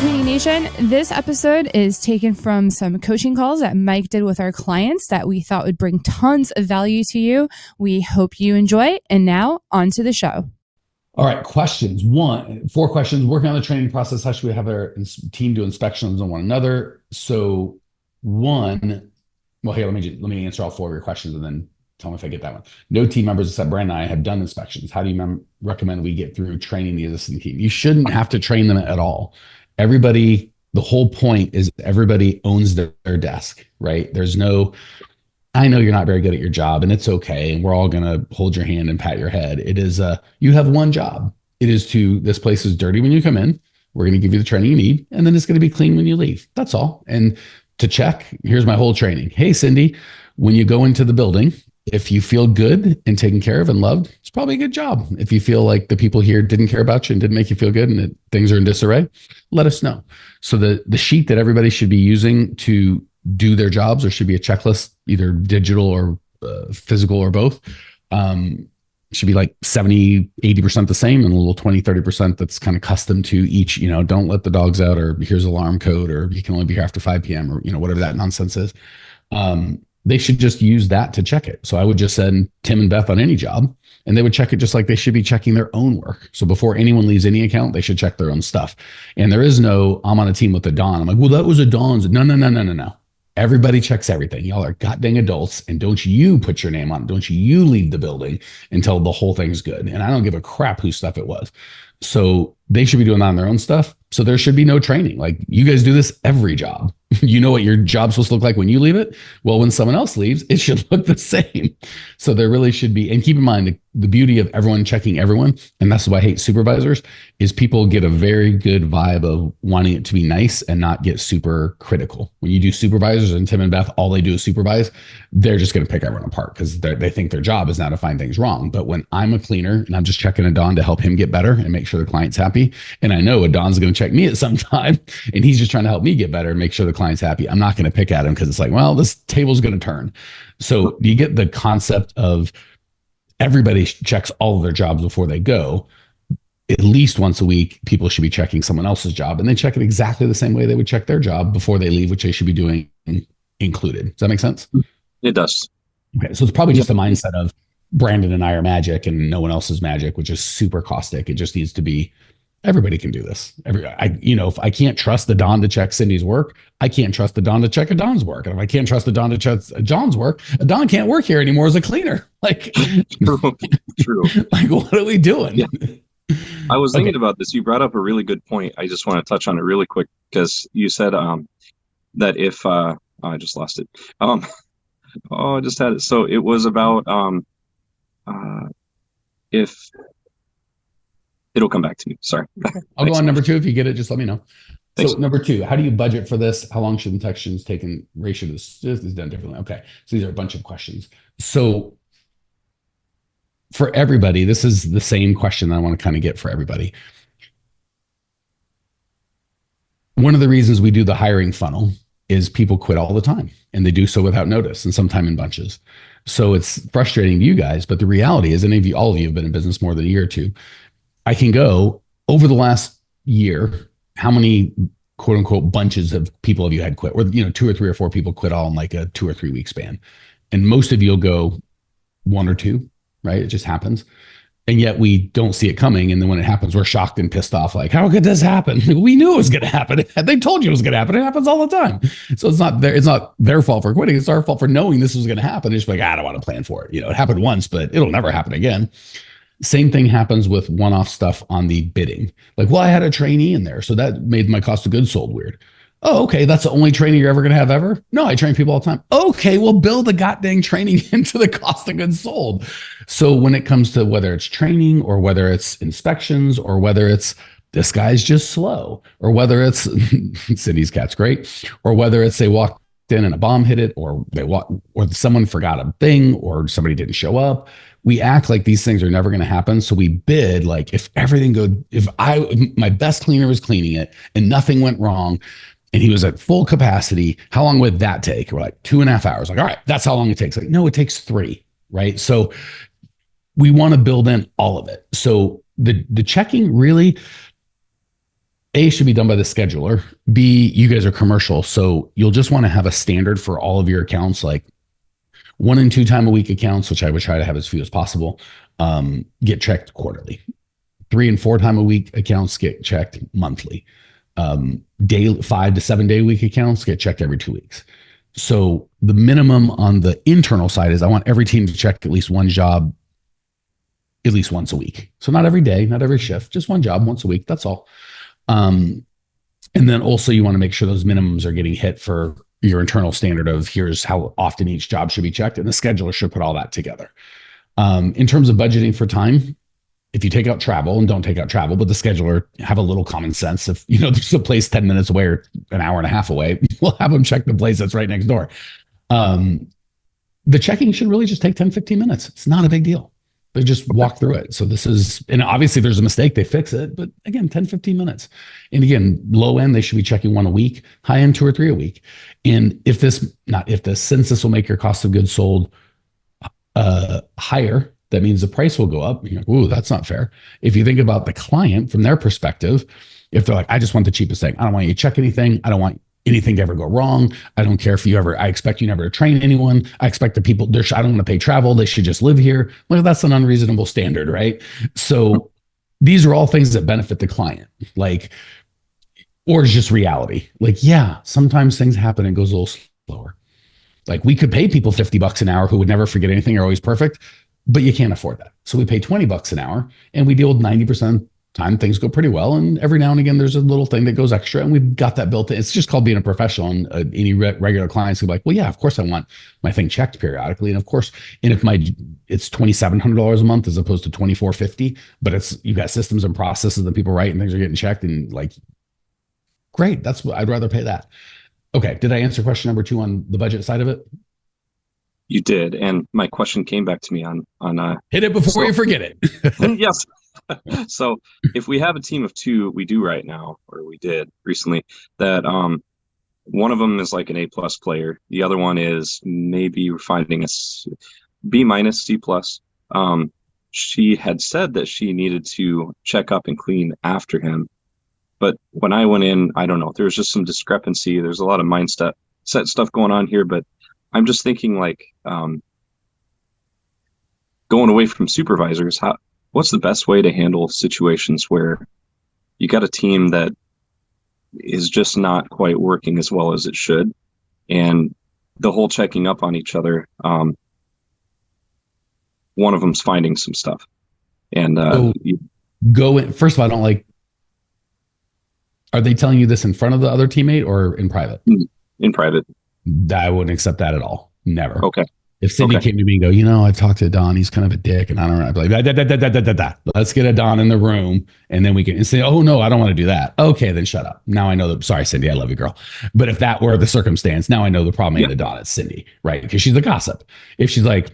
Training Nation, this episode is taken from some coaching calls that Mike did with our clients that we thought would bring tons of value to you. We hope you enjoy. And now on to the show. All right, questions. 4 questions. Working on the training process. How should we have our team do inspections on one another? So let me answer all 4 of your questions and then tell me if I get that one. No team members except Brandon and I have done inspections. How do you recommend we get through training the existing team? You shouldn't have to train them at all. Everybody, the whole point is everybody owns their desk, right? There's no, I know you're not very good at your job and it's okay. And we're all going to hold your hand and pat your head. It is, you have one job. It is this place is dirty when you come in. We're going to give you the training you need. And then it's going to be clean when you leave. That's all. And to check, here's my whole training. Hey, Cindy, when you go into the building, if you feel good and taken care of and loved, it's probably a good job. If you feel like the people here didn't care about you and didn't make you feel good and that things are in disarray, let us know. So the sheet that everybody should be using to do their jobs, or should be a checklist, either digital or physical or both, should be like 70, 80% the same, and a little 20, 30% that's kind of custom to each, don't let the dogs out, or here's alarm code, or you can only be here after 5 p.m. or, whatever that nonsense is. They should just use that to check it. So I would just send Tim and Beth on any job and they would check it just like they should be checking their own work. So before anyone leaves any account, they should check their own stuff. And there is no, I'm on a team with a Don. I'm like, well, that was a Don's. No. Everybody checks everything. Y'all are goddamn adults, and don't you put your name on it. Don't you leave the building until the whole thing's good. And I don't give a crap whose stuff it was. So they should be doing that on their own stuff. So there should be no training. Like, you guys do this every job. You know what your job's supposed to look like when you leave it? Well, when someone else leaves, it should look the same. So there really should be, and keep in mind the beauty of everyone checking everyone, and that's why I hate supervisors, is people get a very good vibe of wanting it to be nice and not get super critical. When you do supervisors, and Tim and Beth, all they do is supervise, they're just going to pick everyone apart because they think their job is now to find things wrong. But when I'm a cleaner and I'm just checking a Don to help him get better and make sure the client's happy, and I know a Don's going to check me at some time and he's just trying to help me get better and make sure the client's happy, I'm not going to pick at him because it's like, well, this table's going to turn. So you get the concept of everybody checks all of their jobs before they go. At least once a week, people should be checking someone else's job, and they check it exactly the same way they would check their job before they leave, which they should be doing included. Does that make sense? It does. Okay. So it's probably just a mindset of Brandon and I are magic and no one else is magic, which is super caustic. It just needs to be, everybody can do this. If I can't trust the Don to check Cindy's work, I can't trust the Don to check a Don's work. And if I can't trust the Don to check a John's work, a Don can't work here anymore as a cleaner. Like, True. Like, what are we doing? Yeah. I was thinking about this. You brought up a really good point. I just want to touch on it really quick because you said that if I just lost it. I just had it. So it was about if it'll come back to me. Sorry. I'll go on number 2. If you get it, just let me know. Thanks. So number 2, how do you budget for this? How long should inspections take in ratio to this is done differently? Okay. So these are a bunch of questions. So for everybody, this is the same question that I want to kind of get for everybody. One of the reasons we do the hiring funnel is people quit all the time, and they do so without notice and sometimes in bunches. So it's frustrating to you guys, but the reality is, all of you have been in business more than a year or two. I can go over the last year, how many quote unquote bunches of people have you had quit? Or, 2 or 3 or 4 people quit all in like a 2 or 3 week span. And most of you will go 1 or 2, right? It just happens. And yet we don't see it coming. And then when it happens, we're shocked and pissed off. Like, how could this happen? We knew it was going to happen. They told you it was going to happen. It happens all the time. So it's not their fault for quitting. It's our fault for knowing this was going to happen. It's just like, I don't want to plan for it. It happened once, but it'll never happen again. Same thing happens with one-off stuff on the bidding. Like, well, I had a trainee in there, so that made my cost of goods sold weird. Oh, okay, that's the only training you're ever going to have ever? No, I train people all the time. Okay, well, build the goddamn training into the cost of goods sold. So when it comes to whether it's training or whether it's inspections or whether it's this guy's just slow or whether it's Cindy's cat's great or whether it's they walked in and a bomb hit it or someone forgot a thing or somebody didn't show up, we act like these things are never going to happen. So we bid like if my best cleaner was cleaning it and nothing went wrong, and he was at full capacity, how long would that take? We're like 2.5 hours. Like, all right, that's how long it takes. Like, no, it takes 3, right? So we want to build in all of it. So the checking really, A, should be done by the scheduler. B, you guys are commercial, so you'll just want to have a standard for all of your accounts, like 1 and 2 time a week accounts, which I would try to have as few as possible, get checked quarterly. 3 and 4 time a week accounts get checked monthly. 5 to 7 day a week accounts get checked every 2 weeks. So the minimum on the internal side is I want every team to check at least one job at least once a week. So not every day, not every shift, just one job once a week. That's all. And then also you want to make sure those minimums are getting hit for your internal standard of here's how often each job should be checked. And the scheduler should put all that together. In terms of budgeting for time, if you take out travel, and don't take out travel, but the scheduler have a little common sense. If there's a place 10 minutes away or an hour and a half away, we'll have them check the place that's right next door. The checking should really just take 10, 15 minutes. It's not a big deal. They just walk through it. So and obviously if there's a mistake, they fix it. But again, 10, 15 minutes. And again, low end, they should be checking 1 a week, high end 2 or 3 a week. And since this will make your cost of goods sold higher, that means the price will go up. You're like, ooh, that's not fair. If you think about the client from their perspective, if they're like, I just want the cheapest thing. I don't want you to check anything. I don't want anything to ever go wrong. I don't care if I expect you never to train anyone. I expect the people, I don't want to pay travel. They should just live here. Well, that's an unreasonable standard, right? So these are all things that benefit the client, or it's just reality. Yeah, sometimes things happen and it goes a little slower. We could pay people $50 an hour who would never forget anything, are always perfect, but you can't afford that. So we pay $20 an hour and we deal with 90% of the time things go pretty well. And every now and again, there's a little thing that goes extra and we've got that built in. It's just called being a professional. And any regular clients who be like, well, yeah, of course I want my thing checked periodically. And of course, and if it's $2,700 a month as opposed to $2,450, but you've got systems and processes that people write and things are getting checked and great. That's what I'd rather pay that. Okay. Did I answer question number 2 on the budget side of it? You did, and my question came back to me on hit it before you forget it. Yes. So if we have a team of 2, we do right now, or we did recently, that one of them is like an A+ player, the other one is maybe we're finding a B-, C+. She had said that she needed to check up and clean after him, but when I went in, I don't know, there was just some discrepancy. There's a lot of mindset stuff going on here, but I'm just thinking going away from supervisors, what's the best way to handle situations where you got a team that is just not quite working as well as it should, and the whole checking up on each other, one of them's finding some stuff, and go in. First of all, I don't like. Are they telling you this in front of the other teammate or in private? In private. I wouldn't accept that at all. Never. Okay. If Cindy came to me and go, I've talked to Don, he's kind of a dick, and I don't know. I'd be like, let's get a Don in the room, and then we can say, oh no, I don't want to do that. Okay, then shut up. Now I know that. Sorry, Cindy, I love you, girl. But if that were the circumstance, now I know the problem ain't a Don, it's Cindy, right? Because she's the gossip. If she's like,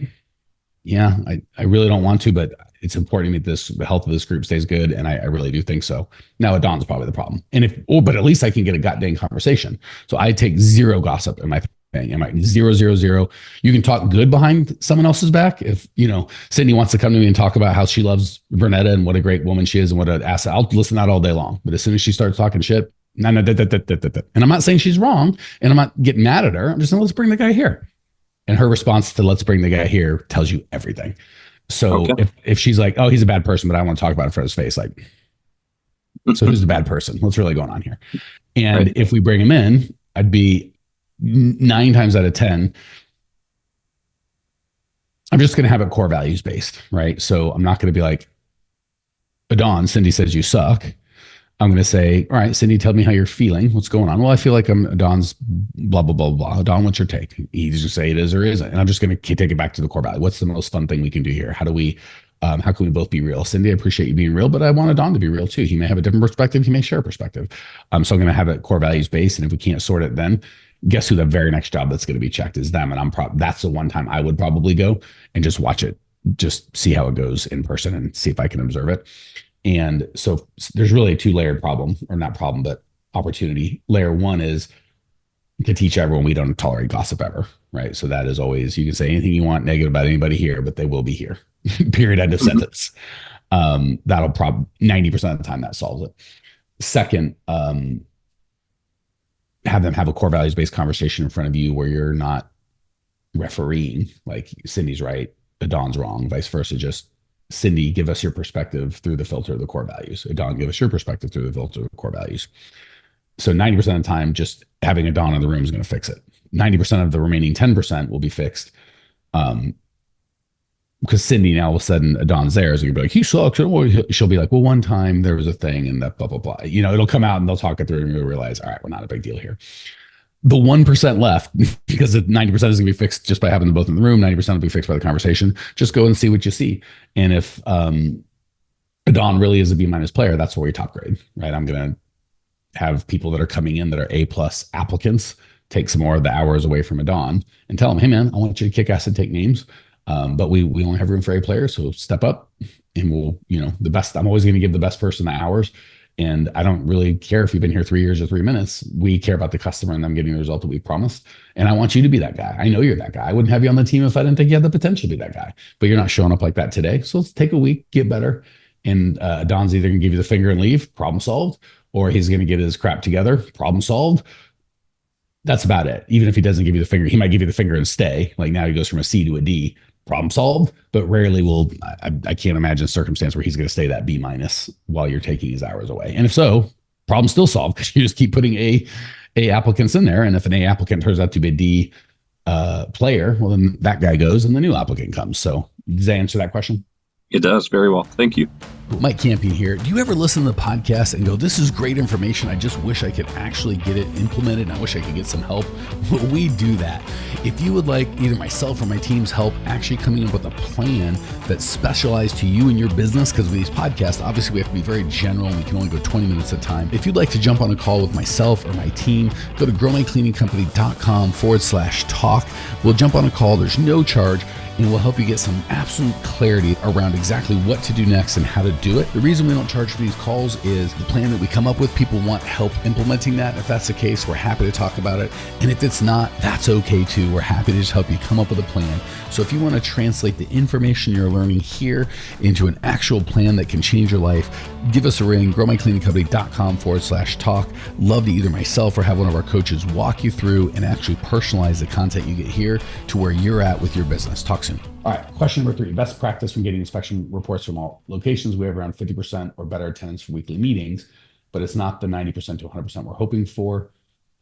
yeah, I really don't want to, but it's important that the health of this group stays good, and I really do think so. Now, a Don's probably the problem, but at least I can get a goddamn conversation. So I take 0 gossip in my thing. I'm like 0, 0, 0. You can talk good behind someone else's back. If Cindy wants to come to me and talk about how she loves Vernetta and what a great woman she is and what an asset, I'll listen to that all day long. But as soon as she starts talking shit, no, and I'm not saying she's wrong, and I'm not getting mad at her. I'm just saying, let's bring the guy here. And her response to let's bring the guy here tells you everything. So if she's like, oh, he's a bad person, but I want to talk about it in front of his face, so who's the bad person? What's really going on here? And if we bring him in, I'd be 9 times out of 10, I'm just going to have it core values based, right? So I'm not going to be like, Don, Cindy says you suck. I'm going to say, all right, Cindy, tell me how you're feeling. What's going on? Well, I feel like Don's blah, blah, blah, blah. Don, what's your take? He's just say it is or isn't. And I'm just going to take it back to the core value. What's the most fun thing we can do here? How can we both be real? Cindy, I appreciate you being real, but I want Don to be real too. He may have a different perspective. He may share a perspective. So I'm going to have it core values based. And if we can't sort it, then guess who the very next job that's going to be checked is them. And that's the one time I would probably go and just watch it, just see how it goes in person and see if I can observe it. And so there's really a 2-layered problem, or not problem, but opportunity. Layer 1 is to teach everyone we don't tolerate gossip ever, right? So that is always, you can say anything you want negative about anybody here, but they will be here. Period, end of sentence. That'll probably 90% of the time that solves it. Second, have them have a core values based conversation in front of you where you're not refereeing, like Cindy's right, Adon's wrong, vice versa. Just Cindy, give us your perspective through the filter of the core values. Adon, give us your perspective through the filter of the core values. So 90% of the time, just having Adon in the room is going to fix it. 90% of the remaining 10% will be fixed. Because Cindy, now all of a sudden, Adon's there, so you'll be like, he sucks. She'll be like, well, one time there was a thing and that blah, blah, blah. You know, it'll come out and they'll talk it through and you'll realize, all right, we're not a big deal here. The 1% left, because the 90% is going to be fixed just by having them both in the room, 90% will be fixed by the conversation. Just go and see what you see. And if Adon really is a B- player, that's where we top grade, right? I'm going to have people that are coming in that are A+ applicants take some more of the hours away from Adon and tell them, hey, man, I want you to kick ass and take names. But we only have room for A players, so step up and we'll, the best. I'm always going to give the best person the hours. And I don't really care if you've been here 3 years or 3 minutes. We care about the customer and them getting the result that we promised. And I want you to be that guy. I know you're that guy. I wouldn't have you on the team if I didn't think you had the potential to be that guy. But you're not showing up like that today. So let's take a week, get better. And Don's either going to give you the finger and leave, problem solved, or he's going to get his crap together, problem solved. That's about it. Even if he doesn't give you the finger, he might give you the finger and stay. Like now he goes from a C to a D. Problem solved, but rarely will. I can't imagine a circumstance where he's going to stay that B- while you're taking his hours away. And if so, problem still solved, because you just keep putting A applicants in there. And if an A applicant turns out to be a D player, well, then that guy goes and the new applicant comes. So does that answer that question? It does very well. Thank you. Mike Campion here. Do you ever listen to the podcast and go, this is great information, I just wish I could actually get it implemented and I wish I could get some help? Well, we do that. If you would like either myself or my team's help actually coming up with a plan that's specialized to you and your business, because with these podcasts, obviously we have to be very general and we can only go 20 minutes at a time. If you'd like to jump on a call with myself or my team, go to growmycleaningcompany.com/talk. We'll jump on a call. There's no charge. And we'll help you get some absolute clarity around exactly what to do next and how to do it. The reason we don't charge for these calls is the plan that we come up with, people want help implementing that. If that's the case, we're happy to talk about it. And if it's not, that's okay too. We're happy to just help you come up with a plan. So if you want to translate the information you're learning here into an actual plan that can change your life, give us a ring, growmycleaningcompany.com/talk. Love to either myself or have one of our coaches walk you through and actually personalize the content you get here to where you're at with your business. Talk soon. All right. Question number 3, best practice when getting inspection reports from all locations. We have around 50% or better attendance for weekly meetings, but it's not the 90% to 100% we're hoping for.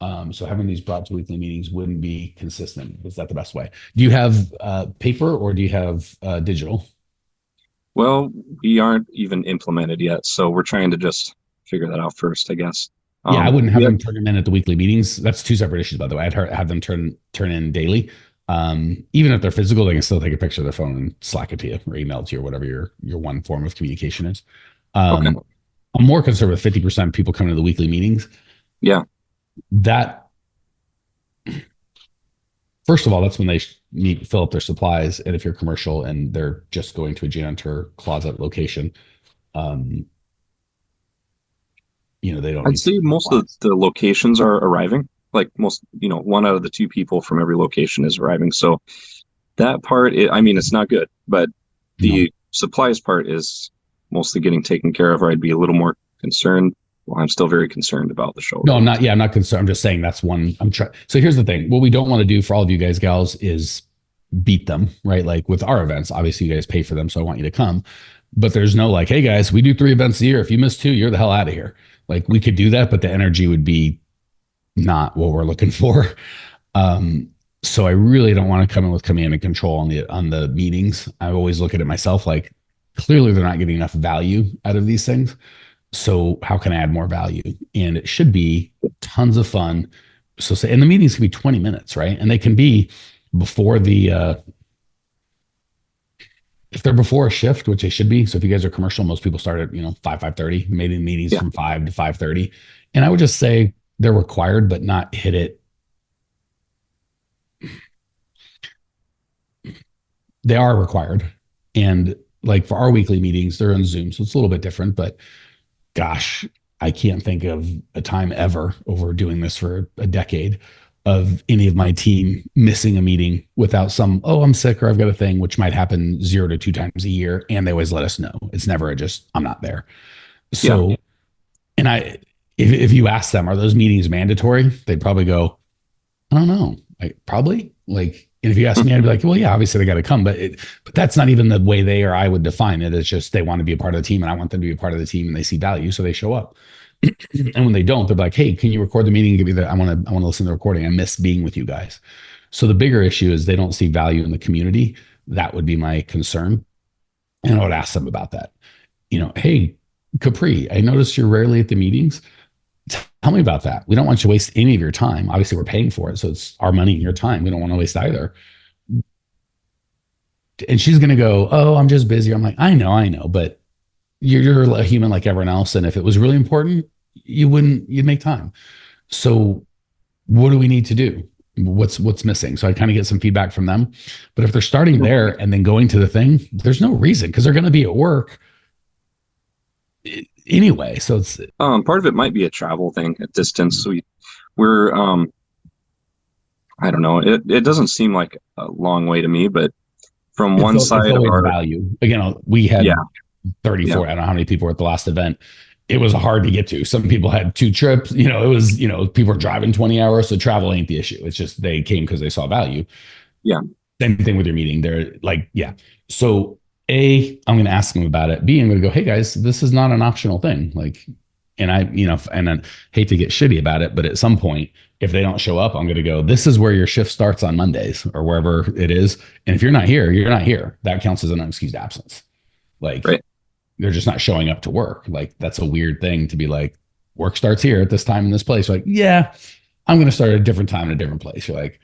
So having these brought to weekly meetings wouldn't be consistent. Is that the best way? Do you have paper or do you have digital? Well, we aren't even implemented yet, so we're trying to just figure that out first, I guess. Yeah, I wouldn't have them turn them in at the weekly meetings. That's 2 separate issues, by the way. I'd have them turn in daily. Even if they're physical, they can still take a picture of their phone and Slack it to you or email it to you or whatever your one form of communication is. Okay. I'm more concerned with 50% people coming to the weekly meetings. Yeah. That, first of all, that's when they fill up their supplies. And if you're commercial and they're just going to a janitor closet location, they don't. I'd say most of the locations are arriving. Like most, 1 out of the 2 people from every location is arriving. So that part, it's not good, but the supplies part is mostly getting taken care of, or I'd be a little more concerned. Well, I'm still very concerned about the show. No, I'm not. Yeah, I'm not concerned. I'm just saying that's one I'm trying. So here's the thing. What we don't want to do for all of you guys, gals, is beat them, right? Like with our events, obviously you guys pay for them. So I want you to come, but there's no like, hey guys, we do 3 events a year. If you miss 2, you're the hell out of here. Like we could do that, but the energy would be not what we're looking for. So I really don't want to come in with command and control on the meetings. I always look at it myself, like clearly they're not getting enough value out of these things. So how can I add more value? And it should be tons of fun. So say, and the meetings can be 20 minutes, right? And they can be before if they're before a shift, which they should be. So if you guys are commercial, most people start at, 5:30, maybe meetings from 5 to 5:30. And I would just say they're required, but not hit it. They are required. And like for our weekly meetings, they're on Zoom. So it's a little bit different, but gosh, I can't think of a time ever over doing this for a decade of any of my team missing a meeting without some, I'm sick or I've got a thing, which might happen 0 to 2 times a year. And they always let us know. It's never I'm not there. So, and if you ask them, are those meetings mandatory? They'd probably go, I don't know. Probably. Like, and if you ask me, I'd be like, well, yeah, obviously they got to come, but that's not even the way they or I would define it. It's just they want to be a part of the team, and I want them to be a part of the team, and they see value, so they show up. And when they don't, they're like, hey, can you record the meeting? Give me I want to listen to the recording. I miss being with you guys. So the bigger issue is they don't see value in the community. That would be my concern. And I would ask them about that. Hey, Capri, I noticed you're rarely at the meetings. Tell me about that. We don't want you to waste any of your time. Obviously, we're paying for it, so it's our money and your time. We don't want to waste either. And she's going to go, oh, I'm just busy. I'm like, I know, but you're a human like everyone else. And if it was really important, you'd make time. So what do we need to do? What's missing? So I kind of get some feedback from them. But if they're starting there and then going to the thing, there's no reason, because they're going to be at work anyway. So it's part of it might be a travel thing, a distance. We're I don't know. It doesn't seem like a long way to me, but from one side of our value, again, we had 34. I don't know how many people were at the last event. It was hard to get to. Some people had 2 trips. It was, people were driving 20 hours. So travel ain't the issue. It's just they came because they saw value. Yeah. Same thing with your meeting. They're like, yeah. So A, I'm going to ask them about it. B, I'm going to go, hey guys, this is not an optional thing. Like, and I hate to get shitty about it, but at some point, if they don't show up, I'm going to go, this is where your shift starts on Mondays or wherever it is. And if you're not here, you're not here. That counts as an unexcused absence. Like, right. They're just not showing up to work. Like, that's a weird thing to be like, work starts here at this time in this place. You're like, yeah, I'm going to start at a different time in a different place. You're like,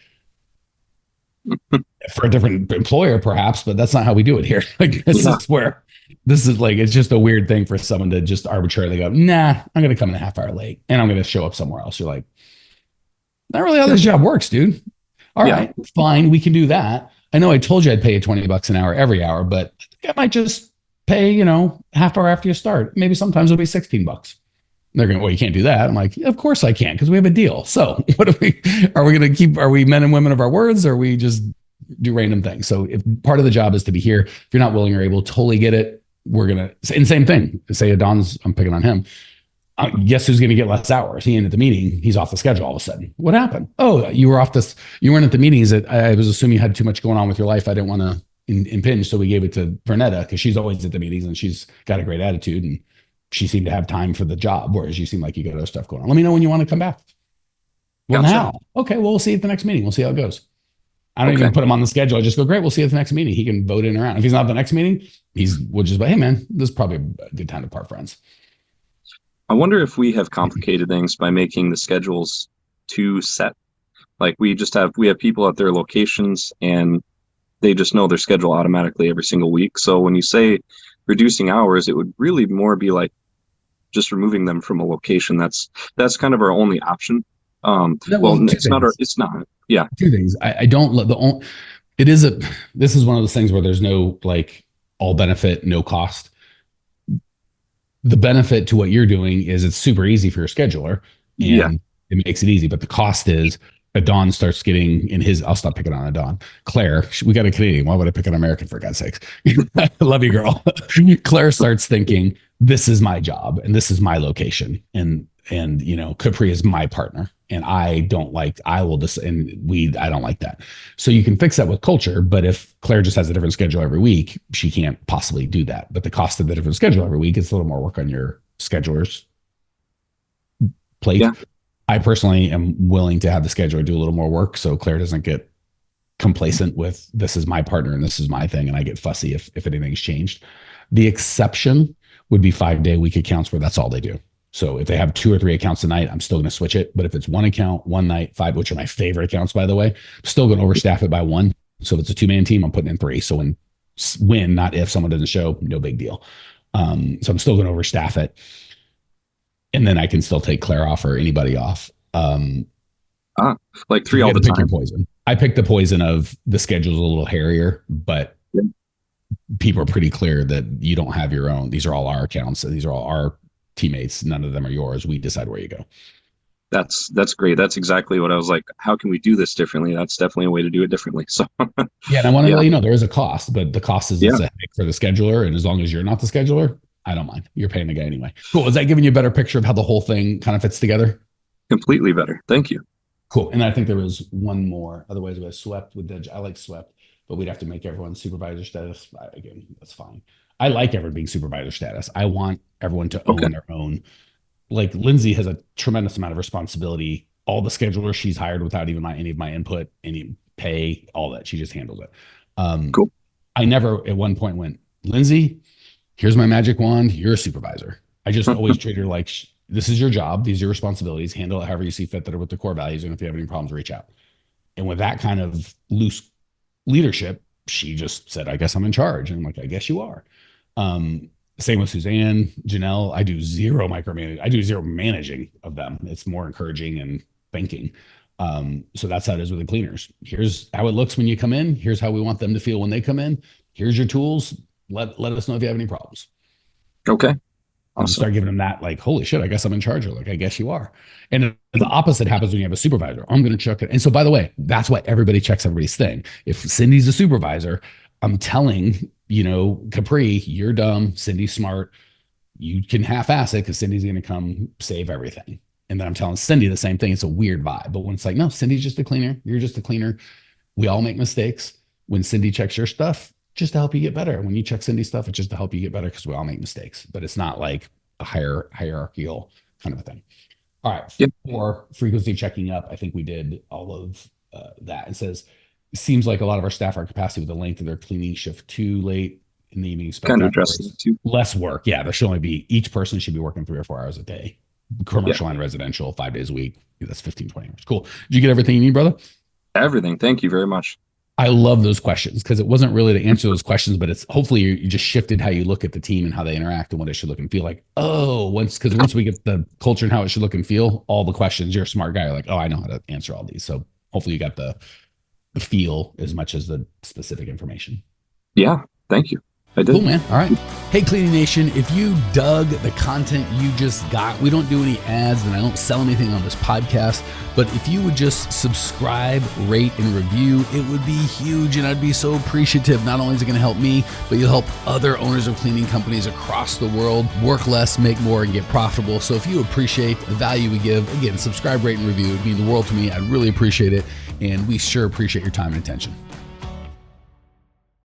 for a different employer perhaps, but that's not how we do it here. Like, this is like, it's just a weird thing for someone to just arbitrarily go, nah, I'm going to come in a half hour late and I'm going to show up somewhere else. You're like, not really how this job works, dude. All right, fine. We can do that. I know I told you I'd pay you $20 an hour every hour, but I think I might just pay, half hour after you start. Maybe sometimes it'll be $16. They're going, well, you can't do that. I'm like, of course I can't, because we have a deal. So what are we going to keep? Are we men and women of our words, or we just do random things? So if part of the job is to be here, if you're not willing or able, totally get it. We're going to, and same thing, say Adon's, I'm picking on him. Guess who's going to get less hours? He ain't at the meeting. He's off the schedule all of a sudden. What happened? Oh, you weren't at the meetings. I was assuming you had too much going on with your life. I didn't want to impinge. So we gave it to Vernetta, because she's always at the meetings and she's got a great attitude and she seemed to have time for the job, whereas you seem like you got other stuff going on. Let me know when you want to come back. Well, now, okay, well, we'll see you at the next meeting. We'll see how it goes. I don't even put him on the schedule. I just go, great, we'll see you at the next meeting. He can vote in or out. If he's not at the next meeting, we'll just be, hey man, this is probably a good time to part friends. I wonder if we have complicated things by making the schedules too set. Like, we have people at their locations and they just know their schedule automatically every single week. So when you say reducing hours, it would really more be like just removing them from a location. That's kind of our only option. It's not. Yeah. 2 things. I don't let this is one of those things where there's no like all benefit, no cost. The benefit to what you're doing is it's super easy for your scheduler and it makes it easy. But the cost is Adon starts getting in his, I'll stop picking on Adon. Claire, we got a Canadian. Why would I pick an American, for God's sakes? I love you, girl. Claire starts thinking, this is my job and this is my location. And Capri is my partner and I don't like that. So you can fix that with culture, but if Claire just has a different schedule every week, she can't possibly do that. But the cost of the different schedule every week is a little more work on your scheduler's plate. Yeah. I personally am willing to have the scheduler do a little more work so Claire doesn't get complacent with this is my partner and this is my thing, and I get fussy if anything's changed. The exception would be 5-day-a-week accounts where that's all they do. So if they have 2 or 3 accounts a night, I'm still going to switch it. But if it's 1 account, 1 night, 5, which are my favorite accounts, by the way, I'm still going to overstaff it by 1. So if it's a 2-man team, I'm putting in 3. So when, not if someone doesn't show, no big deal. So I'm still going to overstaff it. And then I can still take Claire off or anybody off. Like 3 all the time. Poison. I picked the poison of the schedule's a little hairier, but people are pretty clear that you don't have your own. These are all our accounts. These are all our teammates. None of them are yours. We decide where you go. That's great. That's exactly what I was like. How can we do this differently? That's definitely a way to do it differently. So yeah, and I want to let you know there is a cost, but the cost is it's a headache for the scheduler. And as long as you're not the scheduler, I don't mind. You're paying the guy anyway. Cool. Is that giving you a better picture of how the whole thing kind of fits together? Completely better. Thank you. Cool. And I think there was one more. Otherwise, we have swept with I like swept, but we'd have to make everyone supervisor status. Again, that's fine. I like everyone being supervisor status. I want everyone to own their own. Like Lindsay has a tremendous amount of responsibility. All the schedulers she's hired without even any of my input, any pay, all that. She just handles it. Cool. I never at one point went, Lindsay, here's my magic wand. You're a supervisor. I just always treat her like, this is your job. These are your responsibilities. Handle it however you see fit that are with the core values. And if you have any problems, reach out. And with that kind of loose leadership, she just said, I guess I'm in charge. And I'm like, I guess you are. Same with Suzanne, Janelle. I do zero micromanaging. I do zero managing of them. It's more encouraging and thinking. So that's how it is with the cleaners. Here's how it looks when you come in. Here's how we want them to feel when they come in. Here's your tools. Let us know if you have any problems. Okay. Awesome. Start giving them that, like, holy shit, I guess I'm in charge. Or like, I guess you are. And the opposite happens when you have a supervisor. I'm going to check it. And so, by the way, that's why everybody checks everybody's thing. If Cindy's a supervisor, I'm telling, Capri, you're dumb. Cindy's smart. You can half-ass it because Cindy's going to come save everything. And then I'm telling Cindy the same thing. It's a weird vibe. But when it's like, no, Cindy's just a cleaner. You're just a cleaner. We all make mistakes. When Cindy checks your stuff, just to help you get better. When you check Cindy's stuff, it's just to help you get better because we all make mistakes. But it's not like a hierarchical kind of a thing. All right. Yep. For frequency checking up, I think we did all of that. It says, it seems like a lot of our staff are at capacity with the length of their cleaning shift too late in the evening. Kind of addressing it too. Less work. Yeah. There should only be, each person should be working 3 or 4 hours a day. Commercial and residential, 5 days a week. That's 15, 20 hours. Cool. Did you get everything you need, brother? Everything. Thank you very much. I love those questions because it wasn't really to answer those questions, but it's hopefully you just shifted how you look at the team and how they interact and what it should look and feel like. Oh, once we get the culture and how it should look and feel, all the questions, you're a smart guy. You're like, oh, I know how to answer all these. So hopefully you got the feel as much as the specific information. Yeah. Thank you. I did. Cool, man. All right. Hey, Cleaning Nation, if you dug the content you just got, we don't do any ads and I don't sell anything on this podcast, but if you would just subscribe, rate, and review, it would be huge and I'd be so appreciative. Not only is it going to help me, but you'll help other owners of cleaning companies across the world work less, make more, and get profitable. So if you appreciate the value we give, again, subscribe, rate, and review. It would mean the world to me. I'd really appreciate it. And we sure appreciate your time and attention.